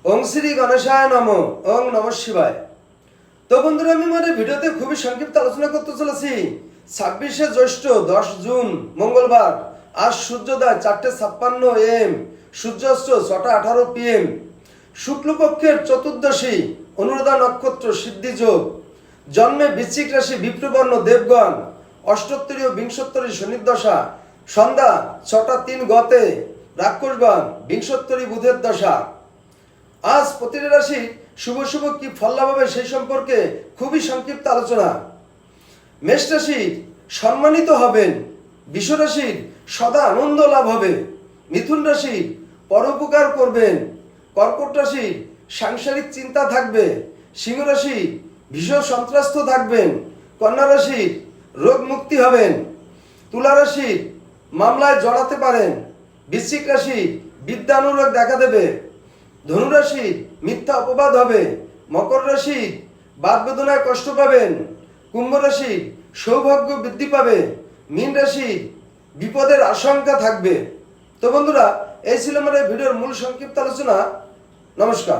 ওং শ্রী গণেশায় নমঃ। ওং নমঃ শিবায়। তো বন্ধুরা, আমি আমার ভিডিওতে খুবই সংক্ষিপ্ত আলোচনা করতে চলেছি 26শে জ্যৈষ্ঠ 10 জুন মঙ্গলবার। আজ সূর্যোদয় 4:56 AM, সূর্যাস্ত 6:18 PM, শুক্লপক্ষের চতুর্দশী, অনুরাধা নক্ষত্র, সিদ্ধি যোগ, জন্মে বৃশ্চিক রাশি, বিপ্রবর্ণ দেবগণ, অষ্টোত্তরীয় বিংশোত্তরী শনির দশা, সন্ধ্যা 6:03 গতে, রাক্ষসবান বিংশোত্তরী বুধের দশা। আজ প্রতিটি রাশি শুভ শুভ কি ফল লাভ হবে সেই সম্পর্কে খুবই সংক্ষিপ্ত আলোচনা। মেষ রাশি সম্মানিত হবেন, বৃষ রাশির সদা আনন্দ লাভ হবে, মিথুন রাশি পরোপকার করবেন, কর্কট রাশি সাংসারিক চিন্তা থাকবে, সিংহ রাশি ভীষণ সন্ত্রস্ত থাকবেন, কন্যা রাশি রোগ মুক্তি হবেন, তুলা রাশি মামলায় জড়াতে পারেন, বৃশ্চিক রাশি বিদ্যানুরাগ দেখা দেবে, ধনুরাশি মিথ্যা অপবাদ হবে, মকর রাশি বাদ বেদনায় কষ্ট পাবেন, কুম্ভ রাশি সৌভাগ্য বৃদ্ধি পাবে, মীন রাশি বিপদের আশঙ্কা থাকবে। তো বন্ধুরা, এই ছিল আমার এই ভিডিওর মূল সংক্ষিপ্ত আলোচনা। নমস্কার।